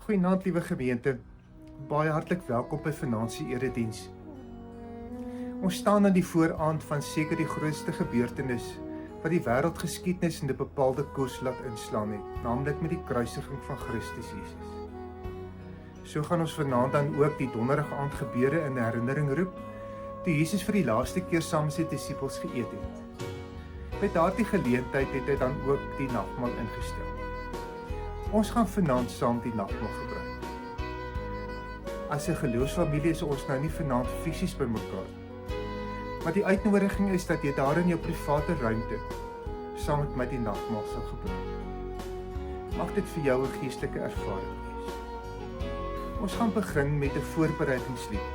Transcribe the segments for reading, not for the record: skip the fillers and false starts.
Goeienaand, liewe gemeente. Baie hartlik welkom by vanaand se erediens. Ons staan aan die vooraand van seker die grootste gebeurtenis wat die wêreldgeskiedenis in 'n bepaalde koers laat inslaan het, naamlik met die kruisiging van Christus Jesus. So gaan ons vanaand dan ook die donderdag aand gebeure in herinnering roep, toe Jesus vir die laaste keer saam met sy disippels geëet het. Met daardie geleentheid het hy dan ook die nagmaal ingestel. Ons gaan vanaand saam die nagmaal gebruik. As 'n geloofsfamilie is ons nou nie vanaand fisies bymekaar, maar die uitnodiging is dat jy daar in jou private ruimte saam met my die nagmaal sal gebruik. Mag dit vir jou 'n geestelike ervaring wees. Ons gaan begin met 'n voorbereidingslied,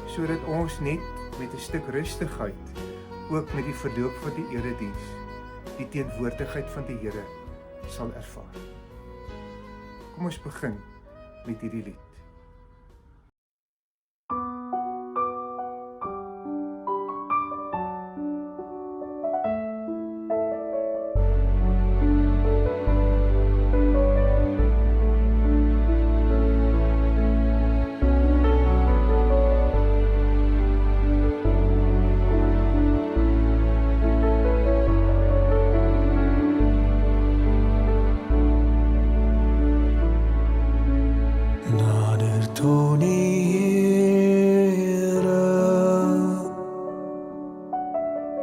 sodat ons net met 'n stuk rustigheid ook met die verloop van die erediens die teenwoordigheid van die Here sal ervaar. Kom ons begin met hierdie lied.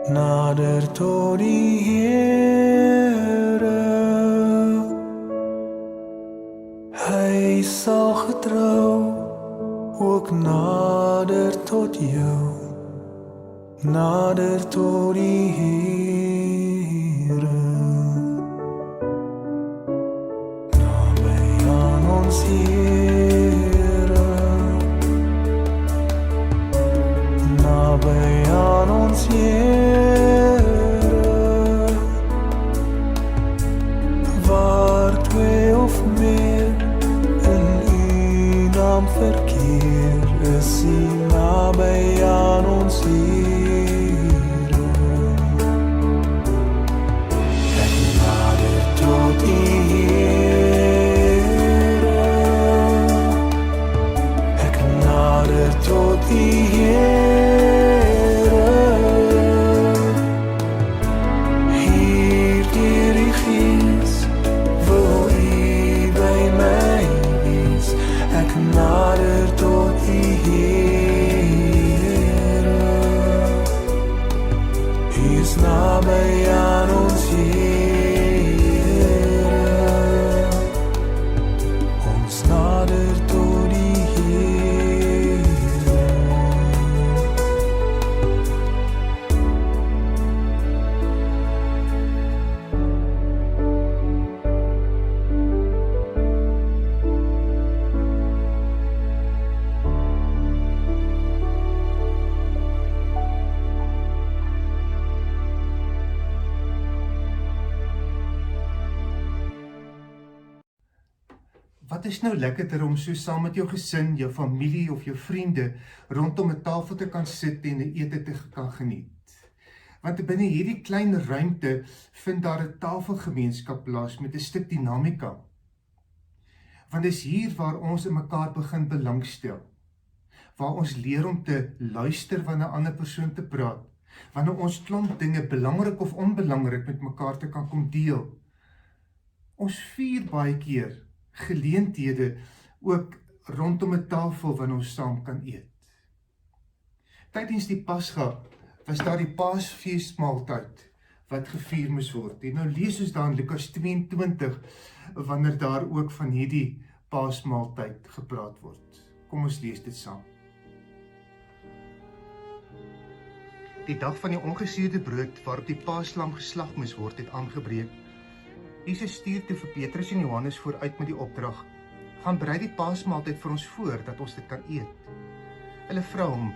Nader tot die Here, Hy sal getrou ook nader tot jou, nader tot die Here, naby aan ons Here, naby aan ons Here. Verkeer is hier naby aan ons Here. Ek nader tot die Here, ek nader tot die Here, hier deur die Gees wil U by my wees. Ek nader tot die Here, Hy is naby aan ons Here, ons nader tot die Here. Wat is nou lekkerder om so saam met jou gesin, jou familie of jou vriende rondom 'n tafel te kan sit en 'n ete te kan geniet. Want binne hierdie klein ruimte vind daar 'n tafelgemeenskap plaas met 'n stuk dinamika. Want dis hier waar ons in mekaar begin belangstel. Waar ons leer om te luister wanneer 'n ander persoon te praat. Wanneer ons klomp dinge belangrik of onbelangrik met mekaar te kan kom deel. Ons vier baie keer geleenthede ook rondom 'n tafel wanneer ons saam kan eet. Tydens die Pasga was daar die Paasfeesmaaltyd wat gevier moes word. En nou lees ons daar in Lukas 22 wanneer daar ook van hierdie Paasmaaltyd gepraat word. Kom ons lees dit saam. Die dag van die ongesuurde brood waarop die Paaslam geslag moes word het aangebreek. Jesus stuur toe vir Petrus en Johannes vooruit met die opdrag: gaan berei die Paasmaaltyd vir ons voor, dat ons dit kan eet. Hulle vra hom: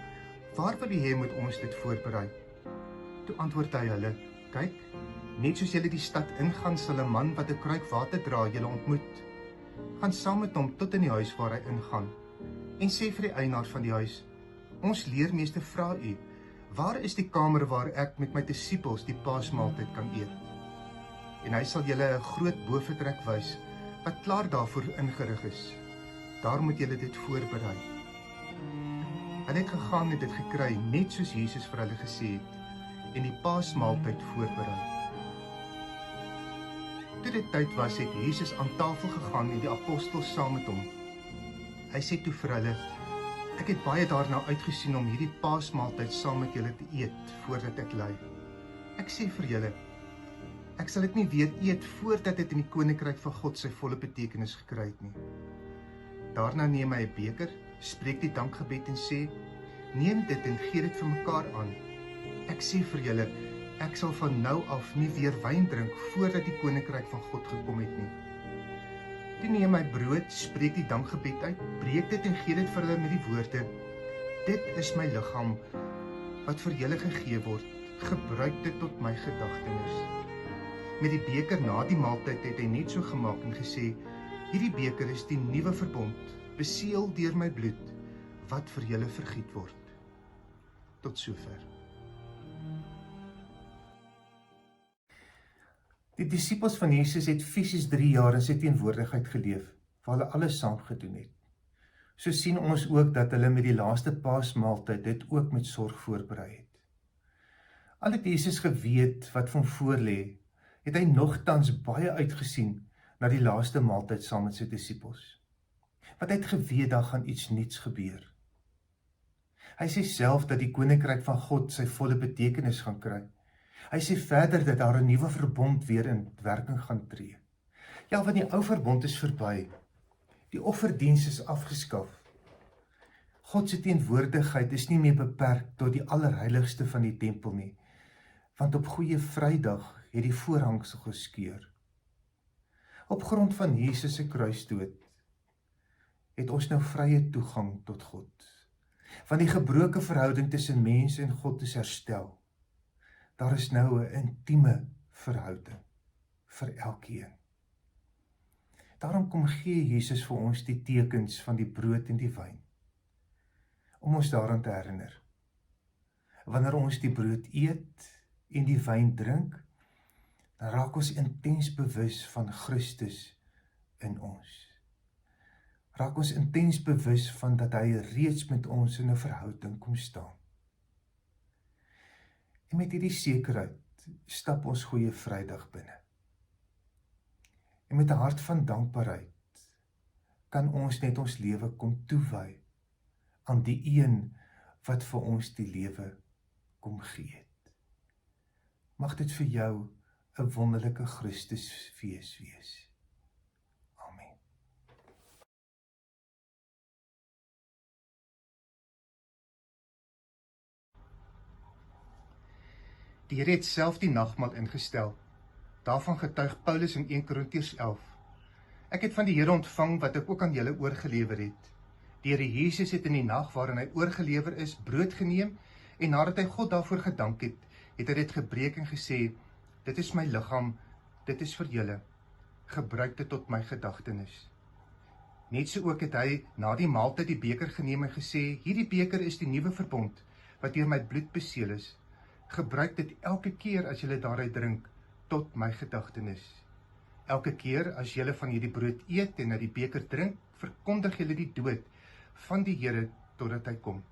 waar wil jy hê moet ons dit voorberei? Toe antwoord hy hulle: kyk, net soos julle die stad ingaan, sal 'n man wat 'n kruik water dra julle ontmoet. Gaan saam met hom tot in die huis waar hy ingaan, en sê vir die eienaar van die huis: ons leermeester vra u, waar is die kamer waar ek met my disippels die Paasmaaltyd kan eet? En hy sal julle 'n groot boefretrek wys, wat klaar daarvoor ingerig is. Daar moet julle dit voorberei. Hulle het gegaan en dit gekry, net soos Jesus vir hulle gesê het, en die paasmaaltyd voorberei. Toe dit tyd was, het Jesus aan tafel gegaan en die apostels saam met hom. Hy sê toe vir hulle, ek het baie daarna uitgesien om hierdie paasmaaltyd saam met julle te eet, voordat ek ly. Ek sê vir julle, ek sal dit nie weer eet, voordat dit in die koninkryk van God sy volle betekenis gekry het nie. Daarna neem hy 'n beker, spreek die dankgebed en sê, neem dit en gee dit vir mekaar aan. Ek sê vir julle, ek sal van nou af nie weer wyn drink, voordat die koninkryk van God gekom het nie. Toe neem hy brood, spreek die dankgebed uit, breek dit en gee dit vir hulle met die woorde, dit is my liggaam, wat vir julle gegee word, gebruik dit tot my gedagtenis. Met die beker na die maaltyd het hy net so gemaak en gesê, hierdie beker is die nuwe verbond, beseël deur my bloed, wat vir julle vergiet word. Tot sover. Die disippels van Jesus het fisies 3 jaar in sy teenwoordigheid geleef, waar hulle alles saam gedoen het. So sien ons ook dat hulle met die laaste paasmaaltyd dit ook met sorg voorberei het. Al het Jesus geweet wat van voor lê, het hy nogtans baie uitgesien na die laaste maaltyd saam met sy disippels. Want hy het geweet daar gaan iets nuuts gebeur. Hy sê self dat die koninkryk van God sy volle betekenis gaan kry. Hy sê verder dat daar 'n nuwe verbond weer in werking gaan tree. Ja, want die ou verbond is verby. Die offerdiens is afgeskaf. God se teenwoordigheid is nie meer beperk tot die allerheiligste van die tempel nie, want op Goeie Vrydag het die voorhangsel geskeur. Op grond van Jesus se kruisdood het ons nou vrye toegang tot God. Want die gebroke verhouding tussen mens en God is herstel. Daar is nou 'n intieme verhouding vir elkeen. Daarom kom gee Jesus vir ons die tekens van die brood en die wyn, om ons daaraan te herinner. Wanneer ons die brood eet en die wyn drink, dan raak ons intens bewus van Christus in ons. Raak ons intens bewus van dat hy reeds met ons in 'n verhouding kom staan. En met hierdie sekerheid stap ons Goeie Vrydag binne. En met 'n hart van dankbaarheid kan ons net ons lewe kom toewy aan die een wat vir ons die lewe kom gee het. Mag dit vir jou 'n wonderlike Christusfees wees. Amen. Die Here het self die nagmaal ingestel. Daarvan getuig Paulus in 1 Korintiërs 11. Ek het van die Here ontvang wat ek ook aan julle oorgelewer het. Die Here Jesus het in die nag waarin hy oorgelewer is, brood geneem en nadat hy God daarvoor gedank het, het hy dit gebreek en gesê, dit is my liggaam, dit is vir julle. Gebruik dit tot my gedagtenis. Net so ook het hy na die maaltyd die beker geneem en gesê, hierdie beker is die nuwe verbond wat deur my bloed beseël is. Gebruik dit elke keer as julle daaruit drink, tot my gedagtenis. Elke keer as julle van hierdie brood eet en uit die beker drink, verkondig julle die dood van die Here totdat hy kom.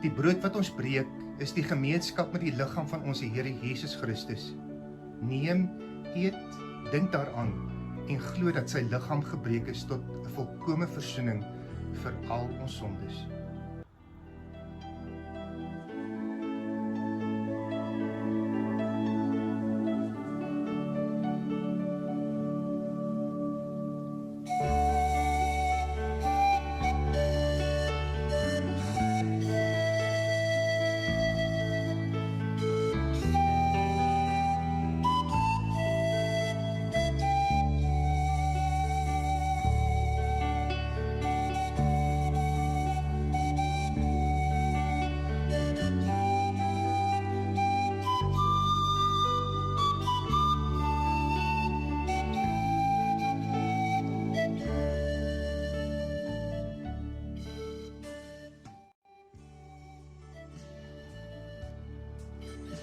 Die brood wat ons breek, is die gemeenskap met die liggaam van ons Here Jesus Christus. Neem, eet, dink daaraan en glo dat sy liggaam gebreek is tot 'n volkome versoening vir al ons sondes.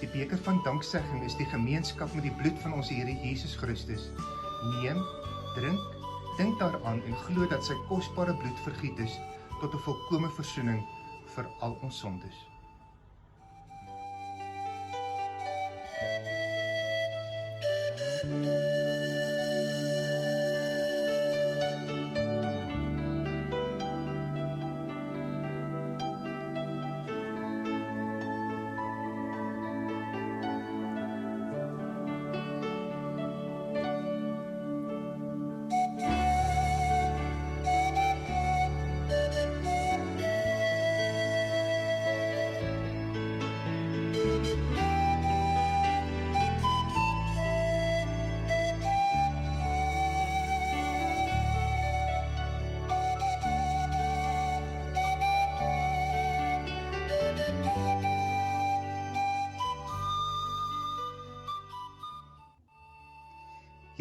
Die beker van danksegging is die gemeenskap met die bloed van ons Here Jesus Christus. Neem, drink, dink daaraan en glo dat sy kosbare bloed vergiet is tot 'n volkome versoening vir al ons sondes.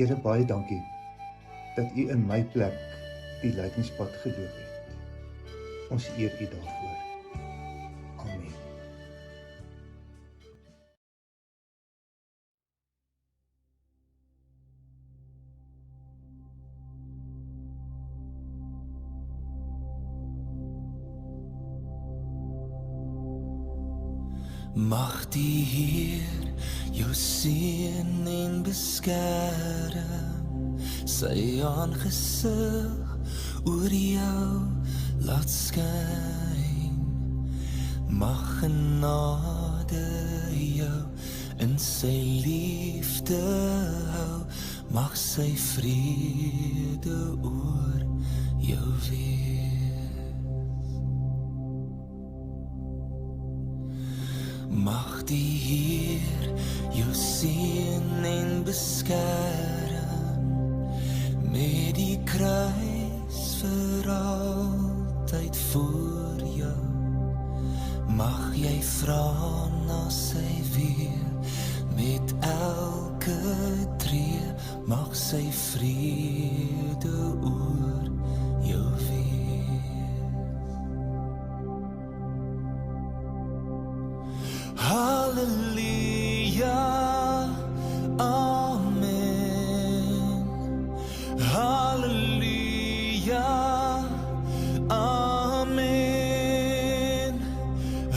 Here, baie dankie dat U in my plek die lydingspad geloop het. Ons eer U daarvoor. Amen. Mag die Heer jou seën en beskerm, sy aangesig oor jou laat skyn. Mag genade jou in sy liefde hou, mag sy vrede oor jou wees. Mag die Heer jou seën en beskerm, met die kruis vir altyd voor jou. Mag jy vra na sy weer, met elke tree, mag sy vrede oor jou wees. Halleluja, amen. Halleluja, amen.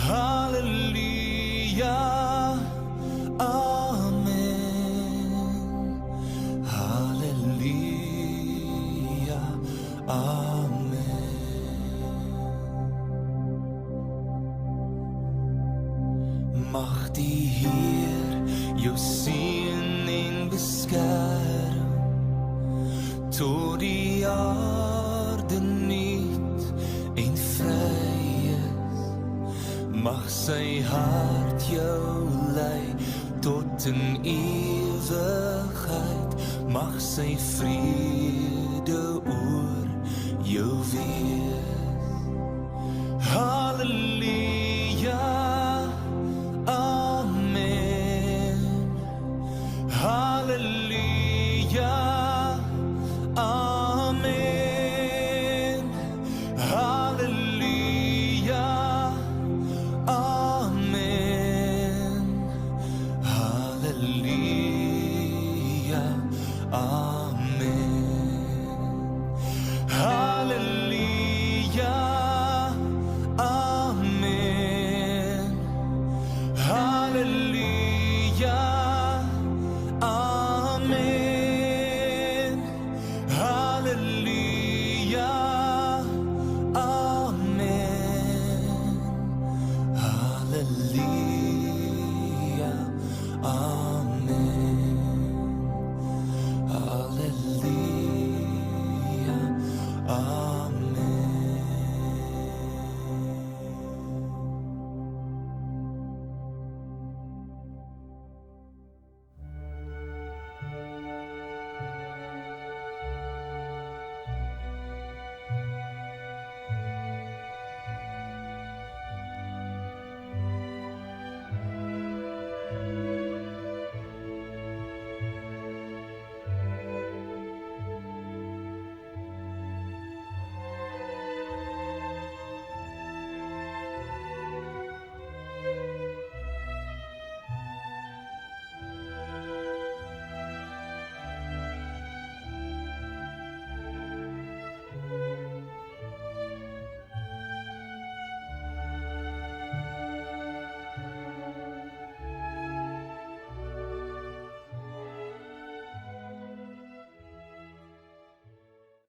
Halleluja, amen. Halleluja, amen. Mag die Heer jou seën en beskerm, tot die aarde nuut en vry is. Mag sy hart jou lei tot in ewigheid. Mag sy vrede oor jou wees. Halleluja, amen. Halleluja, amen. Halleluja, amen. Halleluja, amen. Halleluja, amen. Amen.